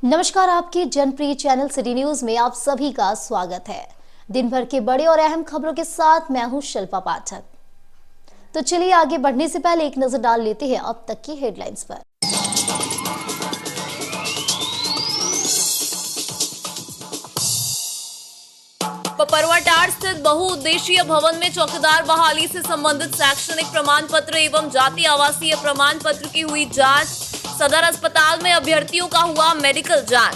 नमस्कार, आपके जनप्रिय channel city news में आप सभी का स्वागत है। दिन भर के बड़े और अहम खबरों के साथ मैं हूं शिल्पा पाठक। तो चलिए आगे बढ़ने से पहले एक नजर डाल लेते हैं अब तक की हेडलाइंस पर। पपरवाटाड़ स्थित बहुउद्देशीय भवन में चौकीदार बहाली से संबंधित शैक्षणिक प्रमाण पत्र एवं जाति आवासीय प्रमाण पत्र की हुई जांच। सदर अस्पताल में अभ्यर्थियों का हुआ मेडिकल जांच।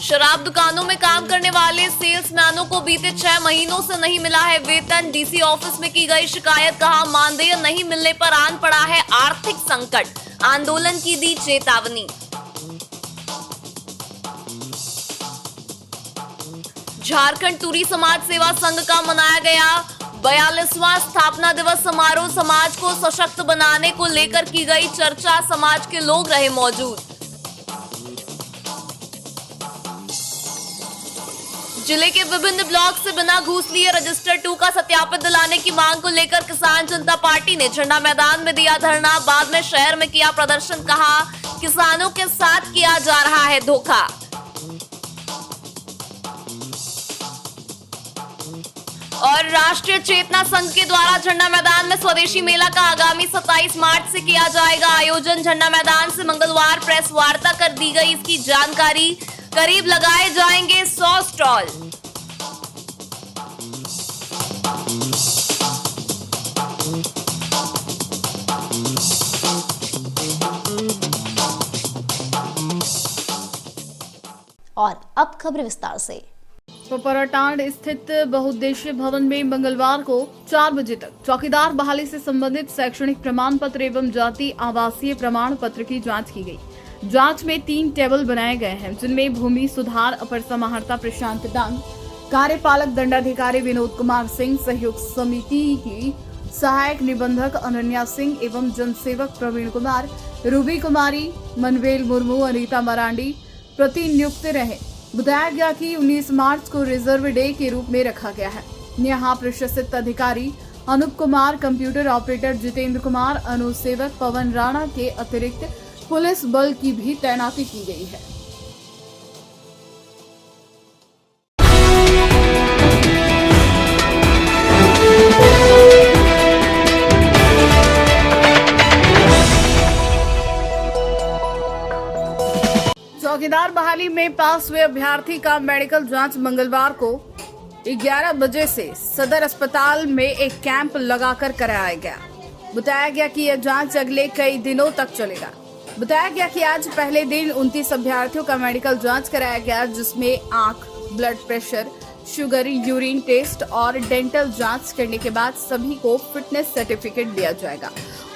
शराब दुकानों में काम करने वाले सेल्समैनों को बीते 6 महीनों से नहीं मिला है वेतन। डीसी ऑफिस में की गई शिकायत, कहा मानदेय नहीं मिलने पर आन पड़ा है आर्थिक संकट। आंदोलन की दी चेतावनी। झारखंड टूरी समाज सेवा संघ का मनाया गया 42वां स्थापना दिवस समारोह। समाज को सशक्त बनाने को लेकर की गई चर्चा, समाज के लोग रहे मौजूद। जिले के विभिन्न ब्लॉक से बिना घूस लिए रजिस्टर 2 का सत्यापित दिलाने की मांग को लेकर किसान जनता पार्टी ने झंडा मैदान में दिया धरना। बाद में शहर में किया प्रदर्शन, कहा किसानों के साथ किया जा रहा है धोखा। और राष्ट्रीय चेतना संघ के द्वारा झंडा मैदान में स्वदेशी मेला का आगामी 27 मार्च से किया जाएगा आयोजन। झंडा मैदान से मंगलवार प्रेस वार्ता कर दी गई इसकी जानकारी। करीब लगाए जाएंगे 100 स्टॉल। और अब खबर विस्तार से। पपरवाटाड़ स्थित बहुउद्देशीय भवन में मंगलवार को 4 बजे तक चौकीदार बहाली से संबंधित शैक्षणिक प्रमाण पत्र एवं जाति आवासीय प्रमाण पत्र की जांच की गई। जांच में 3 टेबल बनाए गए हैं, जिनमें भूमि सुधार अपर समाहर्ता प्रशांत डांग, कार्यपालक दंडाधिकारी विनोद कुमार सिंह, सहयोग समिति की सहायक निबंधक अनन्या सिंह एवं जनसेवक प्रवीण कुमार, रूबी कुमारी, मनवेल मुर्मू, अनीता मरांडी प्रतिनियुक्त रहे। बताया गया कि 19 मार्च को रिजर्व डे के रूप में रखा गया है। यहाँ प्रशासित अधिकारी अनूप कुमार, कंप्यूटर ऑपरेटर जितेंद्र कुमार, अनुसेवक पवन राणा के अतिरिक्त पुलिस बल की भी तैनाती की गई है। चौकीदार बहाली में पास हुए अभ्यर्थी का मेडिकल जांच मंगलवार को 11 बजे से सदर अस्पताल में एक कैंप लगाकर कराया गया। बताया गया कि यह जांच अगले कई दिनों तक चलेगा। बताया गया कि आज पहले दिन 29 अभ्यर्थियों का मेडिकल जांच कराया गया, जिसमें आंख, blood pressure, sugar, urine test और डेंटल जांच करने के बाद सभी को फिटनेस सर्टिफिकेट दिया जाएगा।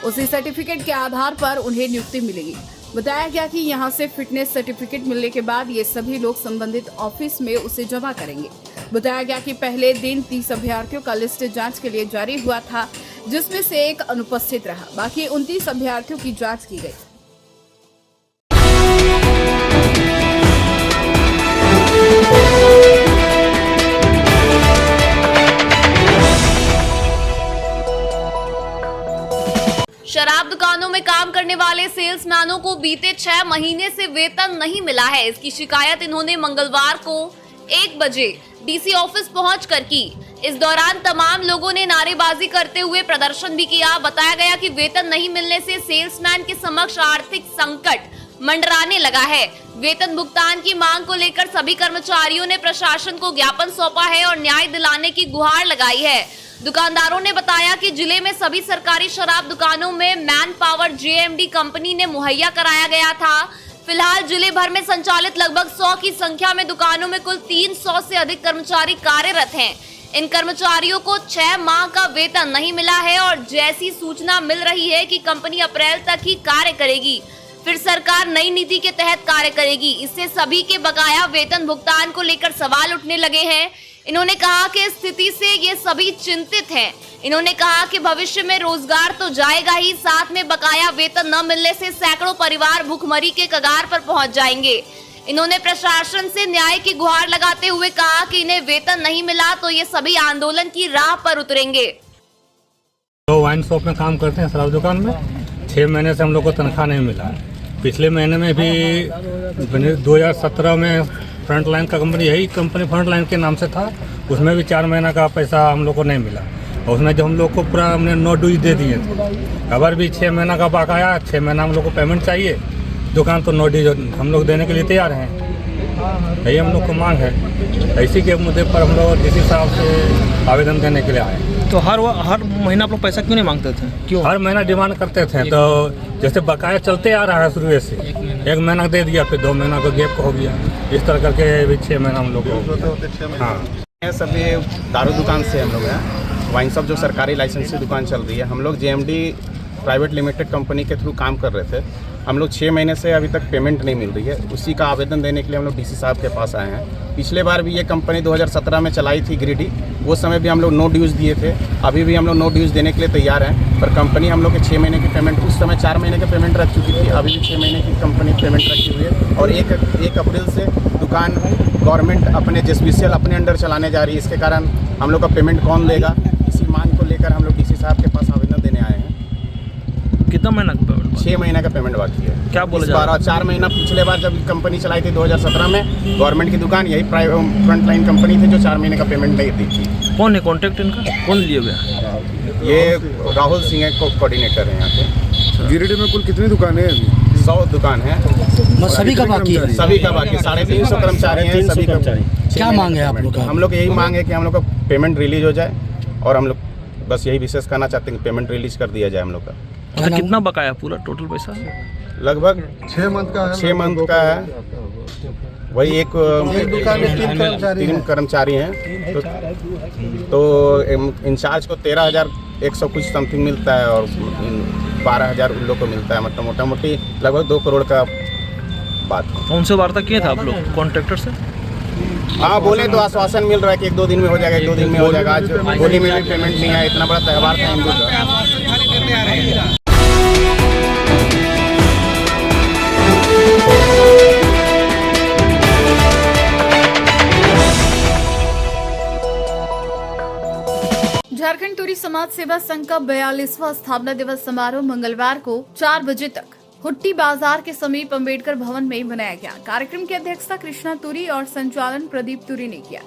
उसी सर्टिफिकेट के आधार पर उन्हें नियुक्ति मिलेगी। बताया गया कि यहां से फिटनेस सर्टिफिकेट मिलने के बाद ये सभी लोग संबंधित ऑफिस में उसे जमा करेंगे। बताया गया कि पहले दिन 30 अभ्यर्थियों का लिस्ट जांच के लिए जारी हुआ था, जिसमें से एक अनुपस्थित रहा। बाकी 29 अभ्यर्थियों की जांच की गई। शराब दुकानों में काम करने वाले सेल्समैनों को बीते 6 महीने से वेतन नहीं मिला है। इसकी शिकायत इन्होंने मंगलवार को 1 बजे डीसी ऑफिस पहुंचकर की। इस दौरान तमाम लोगों ने नारेबाजी करते हुए प्रदर्शन भी किया। बताया गया कि वेतन नहीं मिलने से सेल्समैन के समक्ष आर्थिक संकट मंडराने लगा है। वेतन भुगतान की मांग को लेकर सभी कर्मचारियों ने प्रशासन को ज्ञापन सौंपा है और न्याय दिलाने की गुहार लगाई है। दुकानदारों ने बताया कि जिले में सभी सरकारी शराब दुकानों में मैन पावर जेएमडी कंपनी ने मुहैया कराया गया था। फिलहाल जिले भर में संचालित लगभग 100 की संख्या में दुकानों में कुल 300 से अधिक कर्मचारी कार्यरत हैं। इन कर्मचारियों को 6 माह का वेतन नहीं मिला है और जैसी सूचना मिल रही है कि कंपनी अप्रैल तक ही कार्य करेगी, फिर सरकार नई नीति के तहत कार्य करेगी। इससे सभी के बकाया वेतन भुगतान को लेकर सवाल उठने लगे हैं। इन्होंने कहा कि स्थिति से ये सभी चिंतित हैं। इन्होंने कहा कि भविष्य में रोजगार तो जाएगा ही, साथ में बकाया वेतन न मिलने से सैकड़ों परिवार भूखमरी के कगार पर पहुंच जाएंगे। इन्होंने प्रशासन से न्याय की गुहार लगाते हुए कहा कि इन्हें वेतन नहीं मिला तो ये सभी आंदोलन की राह पर उतरेंगे। तो वाइन शॉप में काम करते हैं, शराब दुकान में 6 महीने से हम लोग को तनख्वाह नहीं मिला। पिछले महीने में भी 2017 में फ्रंटलाइन का कंपनी, यही कंपनी फ्रंटलाइन के नाम से था, उसमें भी 4 महीना का पैसा हम लोग को नहीं मिला। और उसमें जो हम लोग को पूरा हमने 9 ड्यूज दे दिए थे। अगर भी 6 महीना का बकाया, 6 महीना हम लोग को पेमेंट चाहिए। दुकान तो 9 ड्यूज हम लोग देने के लिए तैयार हैं, यही हम लोग को मांग है। इसी के मुद्दे पर हम लोग डीसी साहब से आवेदन देने के लिए आए। तो हर महीना आप लोग पैसा क्यों नहीं मांगते थे? क्यों हर महीना डिमांड करते थे, तो जैसे बकाया चलते आ रहा है शुरू से, 1 महीना दे दिया, फिर 2 महीना का गैप हो गया, इस तरह करके भी 6 महीना हम लोग को। हाँ, सभी दारू दुकान से हम लोग हैं। वाइन शॉप जो सरकारी लाइसेंस की दुकान चल रही है, हम लोग JMD प्राइवेट लिमिटेड कंपनी के थ्रू काम कर रहे थे। हम लोग 6 महीने से अभी तक पेमेंट नहीं मिल रही है, उसी का आवेदन देने के लिए हम लोग डीसी साहब के पास आए हैं। पिछले बार भी ये कंपनी 2017 में चलाई थी गिरिडीह, वो समय भी हम लोग 9 ड्यूज दिए थे। अभी भी हम लोग 9 ड्यूज देने के लिए तैयार हैं, पर कंपनी हम लोग के 6 महीने की पेमेंट, उस समय 4 महीने की पेमेंट रख चुकी थी, अभी भी 6 महीने की कंपनी पेमेंट रखी हुई है। और 1 अप्रैल से दुकान गवर्नमेंट अपने JSPCL अपने अंडर चलाने जा रही है, इसके कारण हम लोग का पेमेंट कौन लेगा, इसी मांग को लेकर हम लोग डीसी साहब के पास आवेदन देने आए हैं। कितना महीना का पेमेंट? 6 महीने का पेमेंट बाकी है। क्या बोला जा रहा है? 4 महीना पिछले बार जब कंपनी चलाई थी 2017 में, गवर्नमेंट की दुकान, यही प्राइवेट फ्रंटलाइन कंपनी थी जो 4 महीने का पेमेंट नहीं दी थी। कौन है कॉन्टेक्ट इनका? कौन लिए हुए? ये राहुल सिंह है, कोऑर्डिनेटर है यहाँ पे। गिरिडीह में कुल कितनी दुकानें हैं? 100 दुकान है। सभी का बाकी है? सभी का बाकी, 350 कर्मचारी हैं सभी का। क्या मांग है आप लोग का? हम लोग यही मांग है कि हम लोग का पेमेंट रिलीज हो जाए, और हम लोग बस यही विशेष करना चाहते हैं कि पेमेंट रिलीज कर दिया जाए हम लोग का। अच्छा, कितना बकाया पूरा टोटल पैसा? लगभग 6 मंथ का है। 6 मंथ का है। वही एक दुकान में 3 कर्मचारी हैं, तो इंचार्ज को 13,100 कुछ समथिंग मिलता है, और 12,000 उन लोग को मिलता है। मतलब मोटा मोटी लगभग 2 करोड़ का बात है। कौन से वार्ता किए थे आप लोग कॉन्ट्रैक्टर से? हाँ, बोले तो आश्वासन मिल रहा है कि 1-2 दिन में हो जाएगा, 1-2 दिन में हो जाएगा। आज होली में भी पेमेंट नहीं आया, इतना बड़ा त्यौहार था हिंदू का। झारखंड टूरी समाज सेवा संघ का 42वां स्थापना दिवस समारोह मंगलवार को 4 बजे तक हुट्टी बाजार के समीप अंबेडकर भवन में मनाया गया। कार्यक्रम की अध्यक्षता कृष्णा तुरी और संचालन प्रदीप तुरी ने किया।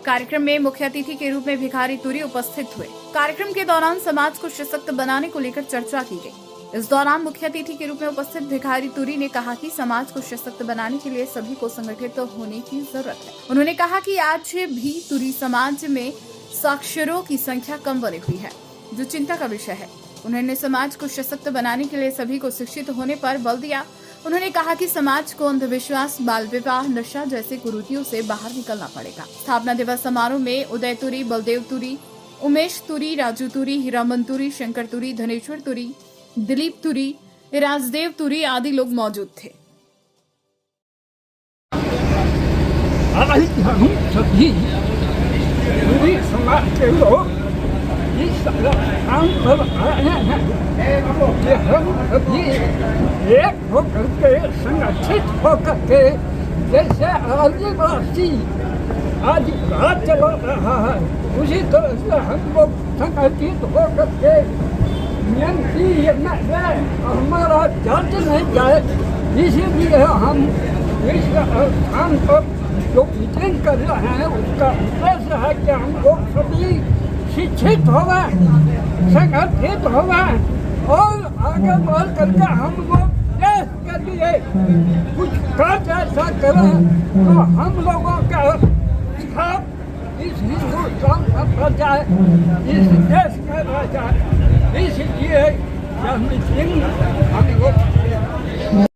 कार्यक्रम में मुख्य अतिथि के रूप में भिखारी तुरी उपस्थित हुए। कार्यक्रम के दौरान समाज को सशक्त बनाने को लेकर चर्चा की गई। इस दौरान मुख्य अतिथि के रूप में उपस्थित भिखारी तुरी ने कहा कि समाज को सशक्त बनाने के लिए सभी को संगठित होने की जरूरत है। उन्होंने कहा कि आज भी तुरी समाज में साक्षरों की संख्या कम बनी हुई है, जो चिंता का विषय है। उन्होंने समाज को सशक्त बनाने के लिए सभी को शिक्षित होने पर बल दिया। उन्होंने कहा कि समाज को अंधविश्वास, बाल विवाह, नशा जैसे कुरीतियों से बाहर निकलना पड़ेगा। स्थापना दिवस समारोह में उदय तुरी, बलदेव तुरी, उमेश तुरी, राजू तुरी, हीरामन तुरी, शंकर तुरी, धनेश्वर तुरी, दिलीप तुरी, राजदेव तुरी आदि लोग मौजूद थे। पूरी समाज के लोग इस काम पर आए हैं कि हम सभी एक होकर के, संगठित होकर के, जैसे आदिवासी आज राज चला रहा है, उसी तरह से हम लोग संगठित होकर के हमारा जाति नहीं जाए, इसीलिए हम इस स्थान पर जो मीटिंग कर रहे हैं उसका उद्देश्य है कि हम लोग सभी शिक्षित हो गए, संगठित हो गए, और आगे बढ़ करके हम लोग देश के लिए कुछ कार्य ऐसा करें तो हम लोगों का छाप इस हिंदुस्तान में पड़ जाए, इस देश में रह जाए। इसलिए यह मीटिंग हम लोग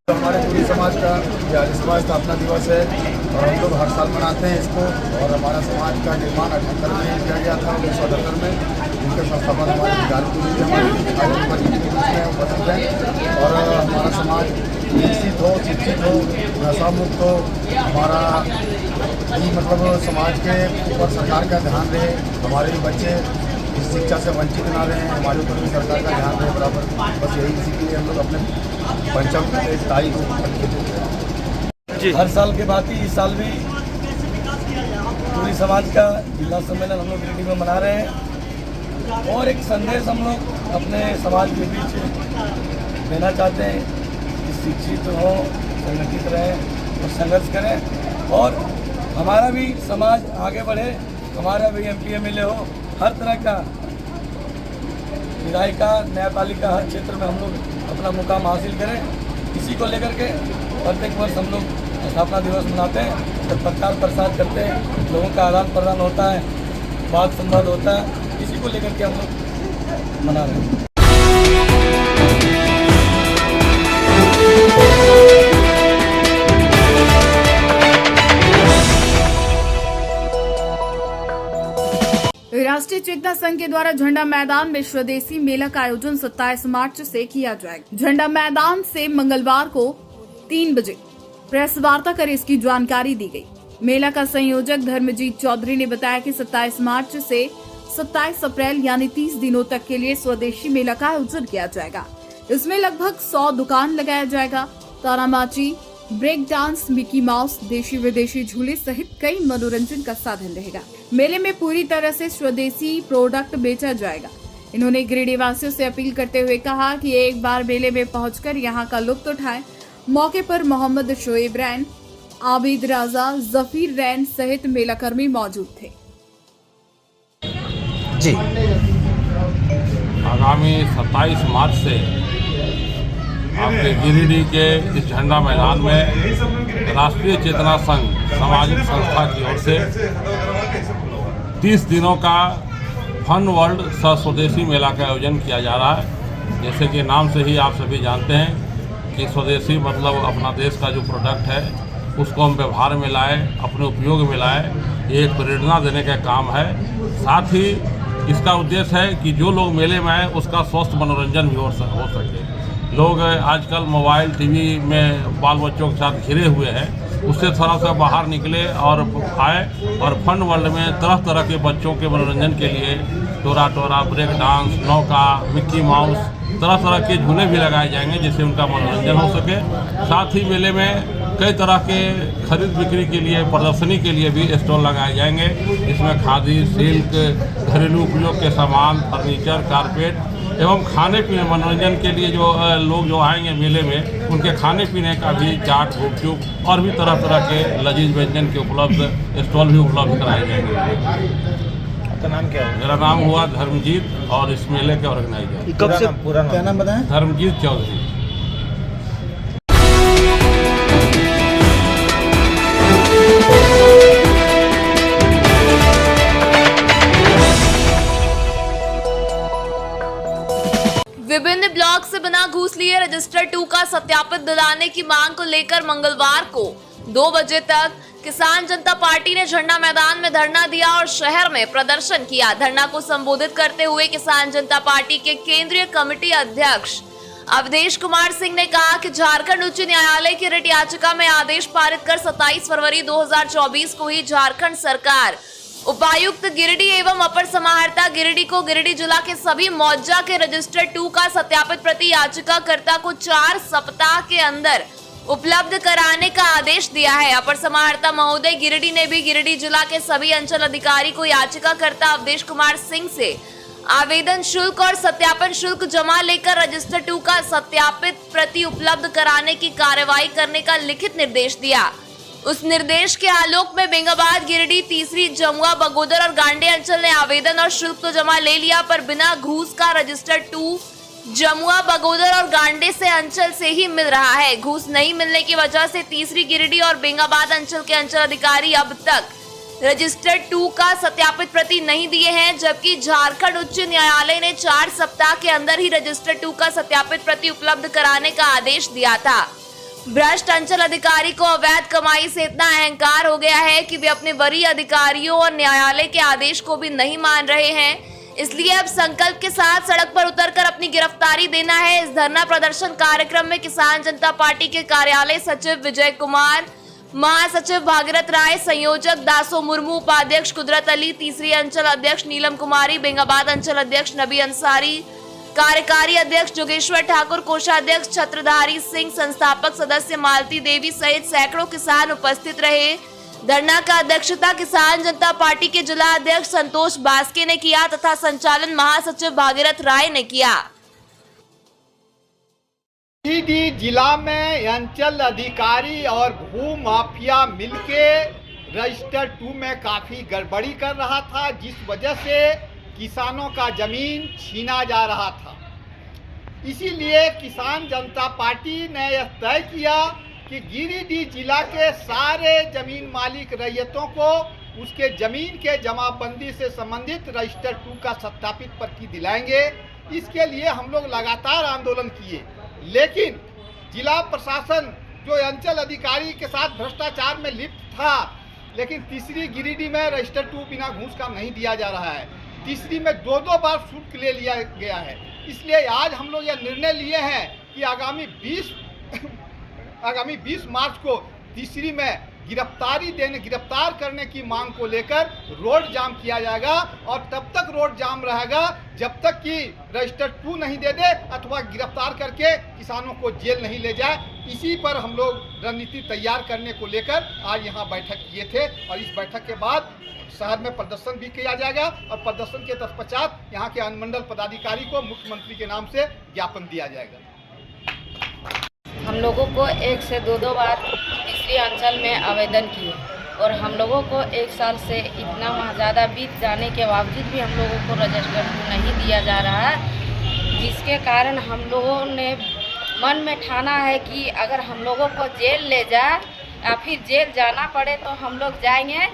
हमारे टूरी समाज का 42वां स्थापना दिवस है, और हम लोग हर साल मनाते हैं इसको। और हमारा समाज का निर्माण 78 में किया गया था, 1978 में। इनके संस्थापक हमारे भिखारी तुरी जी हमारे उपस्थित हैं। और हमारा समाज विकसित हो, शिक्षित हो, नशा मुक्त हो, हमारा मतलब समाज के ऊपर सरकार का ध्यान रहे, हमारे बच्चे इस शिक्षा से वंचित ना रहे, हमारे ऊपर भी सरकार का ध्यान रहे बराबर। बस यही इसी के लिए हम लोग अपने पंचम तारीख हर साल के बाद ही इस साल भी टूरी समाज का जिला सम्मेलन हम लोग गिरिडीह में मना रहे हैं, और एक संदेश हम लोग अपने समाज के बीच देना चाहते हैं कि शिक्षित हो, संगठित रहें और संघर्ष करें और हमारा भी समाज आगे बढ़े, हमारा भी MP MLA हो, हर तरह का विधायिका न्यायपालिका हर क्षेत्र में हम लोग अपना मुकाम हासिल करें। इसी को लेकर के प्रत्येक वर्ष हम लोग स्थापना दिवस मनाते हैं, जब प्रचार प्रसार करते हैं, लोगों का आदान प्रदान होता है, वाद संवाद होता है, इसी को लेकर के हम लोग मना रहे हैं। राष्ट्रीय चेतना संघ के द्वारा झंडा मैदान में स्वदेशी मेला का आयोजन 27 मार्च से किया जाएगा। झंडा मैदान से मंगलवार को 3 बजे प्रेस वार्ता कर इसकी जानकारी दी गई। मेला का संयोजक धर्मजीत चौधरी ने बताया कि 27 मार्च से 27 अप्रैल यानी 30 दिनों तक के लिए स्वदेशी मेला का आयोजन किया जाएगा। इसमें लगभग 100 दुकान लगाया जाएगा। तारामाची, ब्रेक डांस, मिकी माउस, देशी विदेशी झूले सहित कई मनोरंजन का साधन रहेगा। मेले में पूरी तरह से स्वदेशी प्रोडक्ट बेचा जाएगा। इन्होंने गिरिडीह वासियों से अपील करते हुए कहा कि एक बार मेले में पहुंचकर यहां का लुत्फ उठाएं। मौके पर मोहम्मद शोएब रैन, आबिद राजा, जफीर रैन सहित मेला कर्मी मौजूद थे। जी आगामी 27 मार्च से आपके गिरिडीह के इस झंडा मैदान में राष्ट्रीय चेतना संघ सामाजिक संस्था की ओर से 30 दिनों का फन वर्ल्ड स्वदेशी मेला का आयोजन किया जा रहा है। जैसे कि नाम से ही आप सभी जानते हैं कि स्वदेशी मतलब अपना देश का जो प्रोडक्ट है उसको हम व्यवहार में लाएं, अपने उपयोग में लाएं, ये एक प्रेरणा देने का काम है। साथ ही इसका उद्देश्य है कि जो लोग मेले में आए उसका स्वस्थ मनोरंजन भी हो सके। लोग आजकल मोबाइल टीवी में बाल बच्चों के साथ घिरे हुए हैं, उससे थोड़ा सा बाहर निकले और आए और फन वर्ल्ड में तरह तरह के बच्चों के मनोरंजन के लिए टोरा टोरा, ब्रेक डांस, नौका, मिक्की माउस, तरह तरह के झूले भी लगाए जाएंगे जिससे उनका मनोरंजन हो सके। साथ ही मेले में कई तरह के खरीद बिक्री के लिए, प्रदर्शनी के लिए भी स्टॉल लगाए जाएंगे, जिसमें खादी, सिल्क, घरेलू उपयोग के सामान, फर्नीचर, कारपेट एवं खाने पीने मनोरंजन के लिए जो लोग जो आएंगे मेले में उनके खाने पीने का भी चाट, गुपचुप और भी तरह तरह के लजीज व्यंजन के उपलब्ध स्टॉल भी उपलब्ध कराए जाएंगे। आपका नाम क्या है? मेरा नाम हुआ धर्मजीत और इस मेले के ऑर्गेनाइजर। कब से पूरा क्या नाम बताएं? धर्मजीत चौधरी। विभिन्न ब्लॉक से बिना घूस लिए रजिस्टर 2 का सत्यापित दिलाने की मांग को लेकर मंगलवार को 2 बजे तक किसान जनता पार्टी ने झंडा मैदान में धरना दिया और शहर में प्रदर्शन किया। धरना को संबोधित करते हुए किसान जनता पार्टी के केंद्रीय कमेटी अध्यक्ष अवधेश कुमार सिंह ने कहा कि झारखंड उच्च न्यायालय की रिट याचिका में आदेश पारित कर 27 फरवरी 2024 को ही झारखंड सरकार उपायुक्त गिरिडीह एवं अपर समाहर्ता गिरिडीह को गिरिडीह जिला के सभी मौजा के रजिस्टर 2 का सत्यापित प्रति याचिकाकर्ता को 4 सप्ताह के अंदर उपलब्ध कराने का आदेश दिया है। अपर समाहर्ता महोदय गिरिडीह ने भी गिरिडीह जिला के सभी अंचल अधिकारी को याचिकाकर्ता अवधेश कुमार सिंह से आवेदन शुल्क और सत्यापन शुल्क जमा लेकर रजिस्टर 2 का सत्यापित प्रति उपलब्ध कराने की कार्रवाई करने का लिखित निर्देश दिया। उस निर्देश के आलोक में बेंगाबाद, गिरिडीह, तीसरी, जमुआ, बगोदर और गांडे अंचल ने आवेदन और शुल्क तो जमा ले लिया पर बिना घूस का रजिस्टर 2 जमुआ, बगोदर और गांडे से अंचल से ही मिल रहा है। घूस नहीं मिलने की वजह से तीसरी, गिरिडीह और बेंगाबाद अंचल के अंचल अधिकारी अब तक रजिस्टर 2 का सत्यापित प्रति नहीं दिए हैं, जबकि झारखंड उच्च न्यायालय ने 4 सप्ताह के अंदर ही रजिस्टर 2 का सत्यापित प्रति उपलब्ध कराने का आदेश दिया था। भ्रष्ट अंचल अधिकारी को अवैध कमाई से इतना अहंकार हो गया है कि वे अपने वरीय अधिकारियों और न्यायालय के आदेश को भी नहीं मान रहे हैं। इसलिए अब संकल्प के साथ सड़क पर उतरकर अपनी गिरफ्तारी देना है। इस धरना प्रदर्शन कार्यक्रम में किसान जनता पार्टी के कार्यालय सचिव विजय कुमार, महासचिव भागीरथ राय, संयोजक दासो मुर्मू, उपाध्यक्ष कुदरत अली, तीसरी अंचल अध्यक्ष नीलम कुमारी, बेंगाबाद अंचल अध्यक्ष नबी अंसारी, कार्यकारी अध्यक्ष जोगेश्वर ठाकुर, कोषाध्यक्ष छत्रधारी सिंह, संस्थापक सदस्य मालती देवी सहित सैकड़ों किसान उपस्थित रहे। धरना का अध्यक्षता किसान जनता पार्टी के जिला अध्यक्ष संतोष बास्के ने किया तथा संचालन महासचिव भागीरथ राय ने किया। गिरिडीह जिला में अंचल अधिकारी और भू माफिया मिलके रजिस्टर 2 में काफ़ी गड़बड़ी कर रहा था, जिस वजह से किसानों का ज़मीन छीना जा रहा था। इसीलिए किसान जनता पार्टी ने यह तय किया कि गिरिडीह जिला के सारे ज़मीन मालिक रैयतों को उसके ज़मीन के जमाबंदी से संबंधित रजिस्टर 2 का सत्यापित पर्ची दिलाएंगे। इसके लिए हम लोग लगातार आंदोलन किए, लेकिन जिला प्रशासन जो अंचल अधिकारी के साथ भ्रष्टाचार में लिप्त था, लेकिन तीसरी गिरिडीह में रजिस्टर 2 बिना घूस का नहीं दिया जा रहा है। तीसरी में 2-2 बार शुल्क ले लिया गया है। इसलिए आज हम लोग यह निर्णय लिए हैं कि आगामी 20 मार्च को तीसरी में गिरफ्तार करने की मांग को लेकर रोड जाम किया जाएगा, और तब तक रोड जाम रहेगा जब तक कि रजिस्टर 2 नहीं दे दे अथवा गिरफ्तार करके किसानों को जेल नहीं ले जाए। इसी पर हम लोग रणनीति तैयार करने को लेकर आज यहाँ बैठक किए थे, और इस बैठक के बाद शहर में प्रदर्शन भी किया जाएगा, और प्रदर्शन के तत्पश्चात यहाँ के अनुमंडल पदाधिकारी को मुख्यमंत्री के नाम से ज्ञापन दिया जाएगा। हम लोगों को 1 से 2 बार तीसरी अंचल में आवेदन किए, और हम लोगों को 1 साल से इतना ज़्यादा बीत जाने के बावजूद भी हम लोगों को रजिस्टर नहीं दिया जा रहा है, जिसके कारण हम लोगों ने मन में ठाना है कि अगर हम लोगों को जेल ले जाए या फिर जेल जाना पड़े तो हम लोग जाएंगे,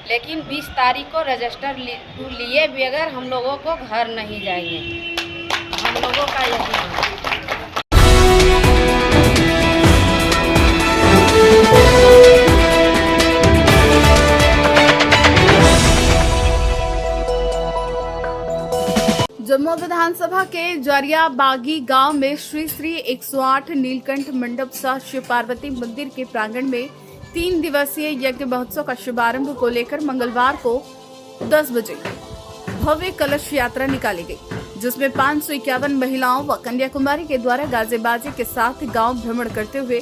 लेकिन 20 तारीख को रजिस्टर लिए बगैर हम लोगों को घर नहीं जाएंगे। हम लोगों का यही है। जम्मू विधानसभा के जरियाबागी गांव में श्री श्री 108 नीलकंठ मंडप सह शिव पार्वती मंदिर के प्रांगण में 3 दिवसीय यज्ञ महोत्सव का शुभारंभ को लेकर मंगलवार को 10 बजे भव्य कलश यात्रा निकाली गई, जिसमें 551 महिलाओं व कन्याकुमारी के द्वारा गाजे बाजे के साथ गांव भ्रमण करते हुए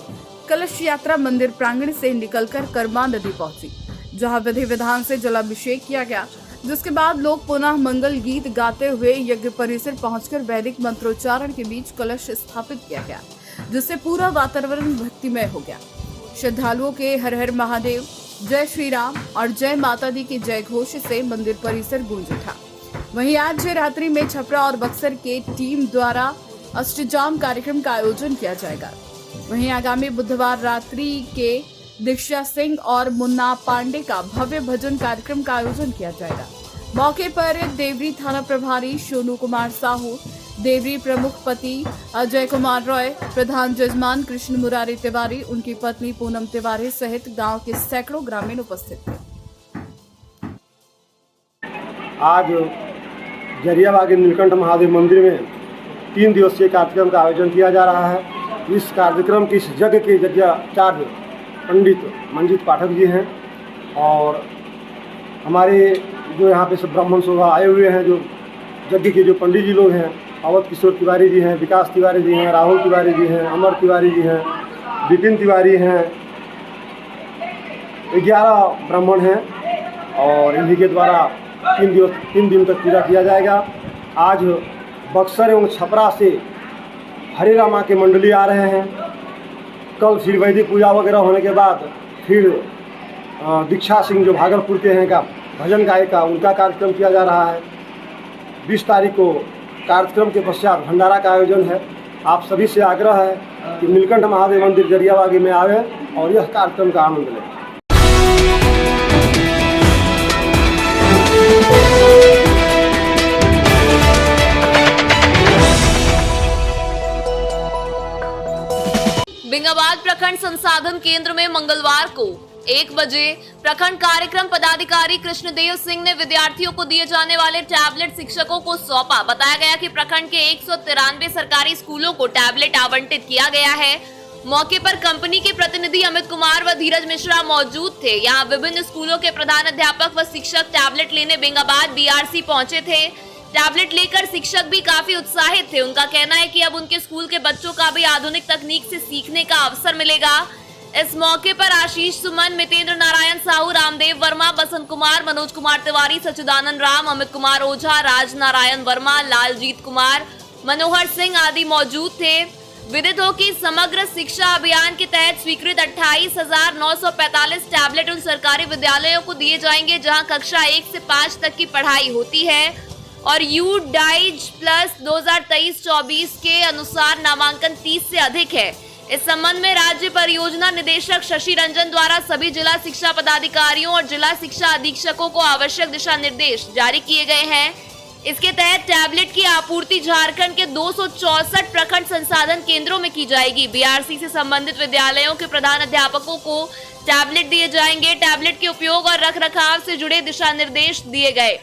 कलश यात्रा मंदिर प्रांगण से निकलकर करमा नदी पहुंची, जहां विधि विधान से जलाभिषेक किया गया, जिसके बाद लोग पुनः मंगल गीत गाते हुए यज्ञ परिसर पहुंचकर वैदिक मंत्रोच्चारण के बीच कलश स्थापित किया गया, जिससे पूरा वातावरण भक्तिमय हो गया। श्रद्धालुओं के हर हर महादेव, जय श्री राम और जय माता दी के जय घोष से मंदिर परिसर गूंज उठा। वहीं आज रात्रि में छपरा और बक्सर के टीम द्वारा अष्टजाम कार्यक्रम का आयोजन किया जाएगा। वहीं आगामी बुधवार रात्रि के दीक्षा सिंह और मुन्ना पांडे का भव्य भजन कार्यक्रम का आयोजन किया जाएगा। मौके पर देवरी थाना प्रभारी सोनू कुमार साहू, देवरी प्रमुख पति अजय कुमार रॉय, प्रधान जजमान कृष्ण मुरारी तिवारी, उनकी पत्नी पूनम तिवारी सहित गांव के सैकड़ों ग्रामीण उपस्थित थे। आज जरियाबागी नीलकंठ महादेव मंदिर में 3 दिवसीय कार्यक्रम का आयोजन किया जा रहा है। इस कार्यक्रम की इस यज्ञ के यज्ञाचार्य पंडित मंजीत पाठक जी हैं, और हमारे जो यहाँ पे सब ब्राह्मण सभा आए हुए हैं, जो यज्ञ के जो पंडित जी लोग हैं, अवध किशोर तिवारी जी हैं, विकास तिवारी जी हैं, राहुल तिवारी जी हैं, अमर तिवारी जी हैं, विपिन तिवारी हैं, 11 ब्राह्मण हैं, और इन्हीं के द्वारा 3 दिन तक पूजा किया जाएगा। आज बक्सर एवं छपरा से हरे रामा के मंडली आ रहे हैं। कल फिर वैदिक पूजा वगैरह होने के बाद फिर दीक्षा सिंह जो भागलपुर के हैं का भजन गायिका, उनका कार्यक्रम किया जा रहा है। 20 तारीख को कार्यक्रम के पश्चात भंडारा का आयोजन है। आप सभी से आग्रह है कि नीलकंठ महादेव मंदिर जरियाबागी में आवे और यह कार्यक्रम का आनंद लें। बिंगाबाद प्रखंड संसाधन केंद्र में मंगलवार को 1 बजे प्रखंड कार्यक्रम पदाधिकारी कृष्णदेव सिंह ने विद्यार्थियों को दिए जाने वाले टैबलेट शिक्षकों को सौंपा। बताया गया कि प्रखंड के 193 सरकारी स्कूलों को टैबलेट आवंटित किया गया है। मौके पर कंपनी के प्रतिनिधि अमित कुमार व धीरज मिश्रा मौजूद थे। यहां विभिन्न स्कूलों के प्रधानाध्यापक व शिक्षक टैबलेट लेने बिंगाबाद बीआरसी पहुंचे थे। टैबलेट लेकर शिक्षक भी काफी उत्साहित थे। उनका कहना है कि अब उनके स्कूल के बच्चों का भी आधुनिक तकनीक से सीखने का अवसर मिलेगा। इस मौके पर आशीष सुमन, मितेंद्र नारायण साहू, रामदेव वर्मा, बसंत कुमार, मनोज कुमार तिवारी, सच्चिदानंद राम, अमित कुमार ओझा, राज नारायण वर्मा, लालजीत कुमार, मनोहर सिंह आदि मौजूद थे। विदित हो कि समग्र शिक्षा अभियान के तहत स्वीकृत 28,945 टैबलेट उन सरकारी विद्यालयों को दिए जाएंगे जहां कक्षा 1 से 5 तक की पढ़ाई होती है और यूडाइज प्लस 2023-24 के अनुसार नामांकन 30 से अधिक है। इस संबंध में राज्य परियोजना निदेशक शशि रंजन द्वारा सभी जिला शिक्षा पदाधिकारियों और जिला शिक्षा अधीक्षकों को आवश्यक दिशा निर्देश जारी किए गए हैं। इसके तहत टैबलेट की आपूर्ति झारखंड के 264 प्रखंड संसाधन केंद्रों में की जाएगी। बीआरसी से संबंधित विद्यालयों के प्रधान अध्यापकों को टैबलेट दिए जाएंगे। टैबलेट के उपयोग और रखरखाव से जुड़े दिशा निर्देश दिए गए।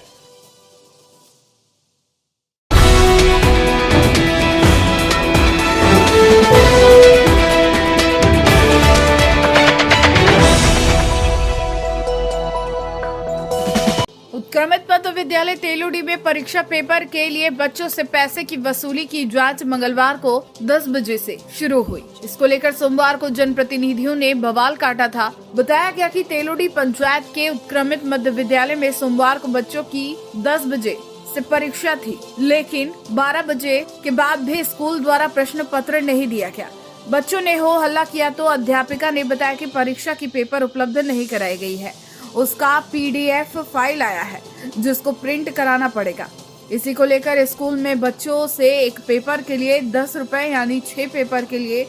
उत्क्रमित मध्य विद्यालय तेलुडी में परीक्षा पेपर के लिए बच्चों से पैसे की वसूली की जांच मंगलवार को 10 बजे से शुरू हुई। इसको लेकर सोमवार को जनप्रतिनिधियों ने बवाल काटा था। बताया गया कि तेलुडी पंचायत के उत्क्रमित मध्य विद्यालय में सोमवार को बच्चों की 10 बजे से परीक्षा थी, लेकिन 12 बजे के बाद भी स्कूल द्वारा प्रश्न पत्र नहीं दिया गया। बच्चों ने हो हल्ला किया तो अध्यापिका ने बताया कि परीक्षा की पेपर उपलब्ध नहीं कराई गई है, उसका पीडीएफ फाइल आया है जिसको प्रिंट कराना पड़ेगा। इसी को लेकर स्कूल में बच्चों से एक पेपर के लिए 10 रुपए यानी 6 पेपर के लिए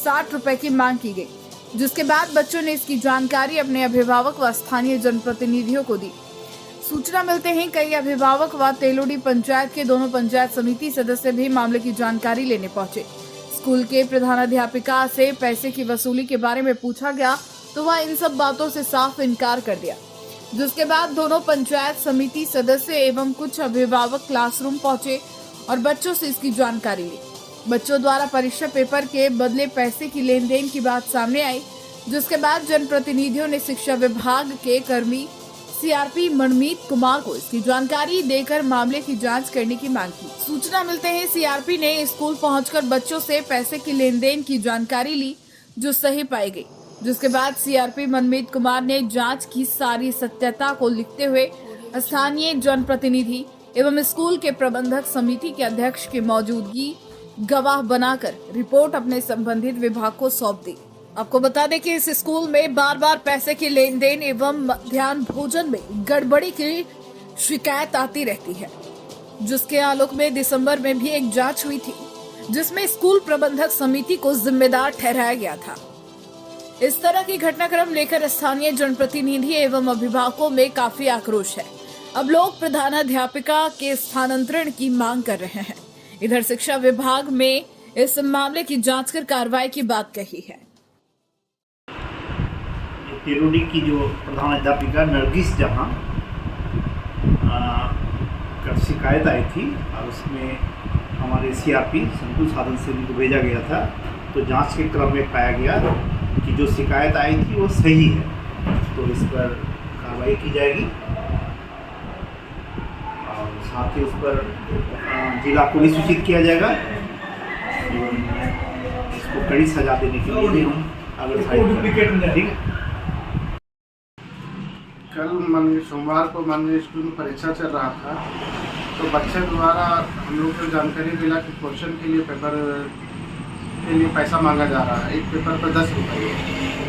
60 रुपए की मांग की गई, जिसके बाद बच्चों ने इसकी जानकारी अपने अभिभावक व स्थानीय जनप्रतिनिधियों को दी। सूचना मिलते ही कई अभिभावक व तेलुडी पंचायत के दोनों पंचायत समिति सदस्य भी मामले की जानकारी लेने पहुंचे। स्कूल के प्रधानाध्यापिका से पैसे की वसूली के बारे में पूछा गया तो वह इन सब बातों से साफ इनकार कर दिया, जिसके बाद दोनों पंचायत समिति सदस्य एवं कुछ अभिभावक क्लासरूम पहुंचे और बच्चों से इसकी जानकारी ली। बच्चों द्वारा परीक्षा पेपर के बदले पैसे की लेन देन की बात सामने आई, जिसके बाद जनप्रतिनिधियों ने शिक्षा विभाग के कर्मी सीआरपी मनमीत कुमार को इसकी जानकारी देकर मामले की जांच करने की मांग की। सूचना मिलते ही सीआरपी ने स्कूल पहुंचकर बच्चों से पैसे की लेन देन की जानकारी ली, जो सही पाई गई। जिसके बाद सीआरपी मनमीत कुमार ने जांच की सारी सत्यता को लिखते हुए स्थानीय जनप्रतिनिधि एवं स्कूल के प्रबंधक समिति के अध्यक्ष की मौजूदगी गवाह बनाकर रिपोर्ट अपने संबंधित विभाग को सौंप दी। आपको बता दें कि इस स्कूल में बार बार पैसे की लेन देन एवं मध्याह्न भोजन में गड़बड़ी की शिकायत आती रहती है, जिसके आलोक में दिसंबर में भी एक जांच हुई थी, जिसमें स्कूल प्रबंधक समिति को जिम्मेदार ठहराया गया था। इस तरह की घटनाक्रम लेकर स्थानीय जनप्रतिनिधि एवं अभिभावकों में काफी आक्रोश है। अब लोग प्रधानाध्यापिका के स्थानांतरण की मांग कर रहे हैं। इधर शिक्षा विभाग में इस मामले की जांच कर कार्रवाई की बात कही है। तेलुडी की जो प्रधानाध्यापिका नरगिस जहां का शिकायत आई थी और उसमें हमारे सीआरपी संकुल साधन सेवी को भेजा गया था, तो जांच के क्रम में पाया गया कि जो शिकायत आई थी वो सही है, तो इस पर कार्रवाई की जाएगी और साथ ही उस पर जिला को भी सूचित किया जाएगा एवं इसको कड़ी सजा देने के लिए भी हम अगर ठीक है। कल माननीय सोमवार को माननीय स्कूल में परीक्षा चल रहा था, तो बच्चे द्वारा हम लोग को जानकारी मिला कि क्वेश्चन के लिए पेपर के लिए पैसा मांगा जा रहा है, एक पेपर पर 10 रुपये।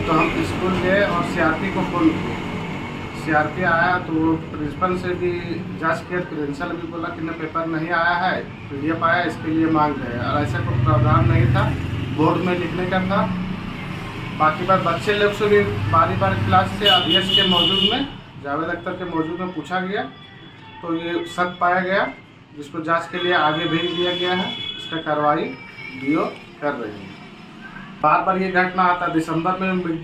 तो हम स्कूल गए और सीआरपी को फ़ोन किए। सीआरपी आया तो वो प्रिंसिपल से भी जांच किया, प्रिंसिपल भी बोला कि न पेपर नहीं आया है, पीडीएफ आया, इसके लिए मांग रहे हैं और ऐसा कोई प्रावधान नहीं था, बोर्ड में लिखने का था। बाकी बात बच्चे लोग से भी बारी बारी क्लास से अध्यक्ष के मौजूद में, जावेद अख्तर के मौजूद में पूछा गया, तो ये सत्य पाया गया, जिसको जांच के लिए आगे भेज दिया गया है। इसका कार्रवाई डीओ कर रहे हैं। बार बार ये घटना आता, दिसंबर में मिड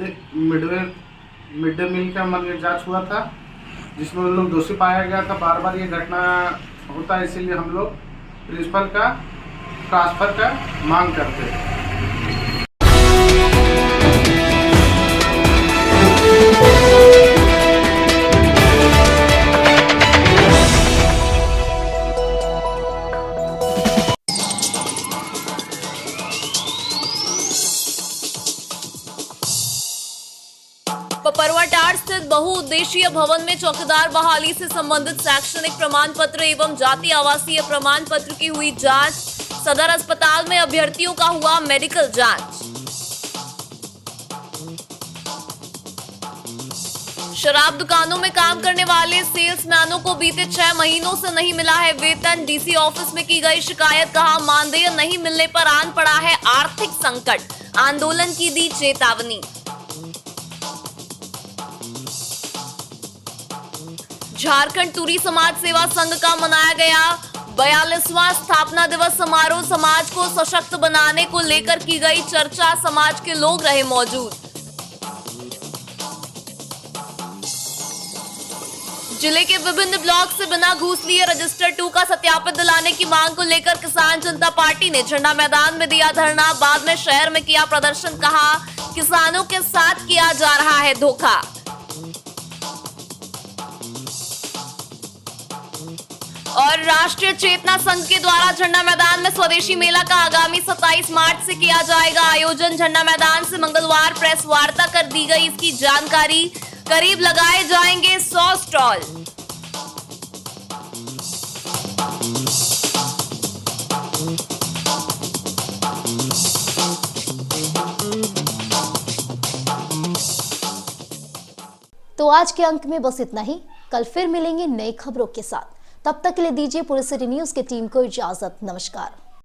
डे मील का जांच हुआ था, जिसमें उन लोग दोषी पाया गया था। बार बार ये घटना होता है, इसीलिए हम लोग प्रिंसिपल का ट्रांसफ़र का मांग करते हैं। परवाटार स्थित बहुउद्देशीय भवन में चौकीदार बहाली से संबंधित शैक्षणिक प्रमाण पत्र एवं जाति आवासीय प्रमाण पत्र की हुई जांच। सदर अस्पताल में अभ्यर्थियों का हुआ मेडिकल जांच। शराब दुकानों में काम करने वाले सेल्समैनों को बीते 6 महीनों से नहीं मिला है वेतन। डीसी ऑफिस में की गई शिकायत, कहा मानदेय नहीं मिलने पर आन पड़ा है आर्थिक संकट, आंदोलन की दी चेतावनी। झारखंड टूरी समाज सेवा संघ का मनाया गया 42वां स्थापना दिवस समारोह। समाज को सशक्त बनाने को लेकर की गई चर्चा, समाज के लोग रहे मौजूद। जिले के विभिन्न ब्लॉक से बिना घूस लिए रजिस्टर 2 का सत्यापित दिलाने की मांग को लेकर किसान जनता पार्टी ने झंडा मैदान में दिया धरना, बाद में शहर में किया प्रदर्शन, कहा किसानों के साथ किया जा रहा है धोखा। और राष्ट्रीय चेतना संघ के द्वारा झंडा मैदान में स्वदेशी मेला का आगामी 27 मार्च से किया जाएगा आयोजन। झंडा मैदान से मंगलवार प्रेस वार्ता कर दी गई इसकी जानकारी। करीब लगाए जाएंगे 100 स्टॉल। तो आज के अंक में बस इतना ही। कल फिर मिलेंगे नई खबरों के साथ। तब तक के लिए दीजिए पूरे सिटी न्यूज की टीम को इजाजत। नमस्कार।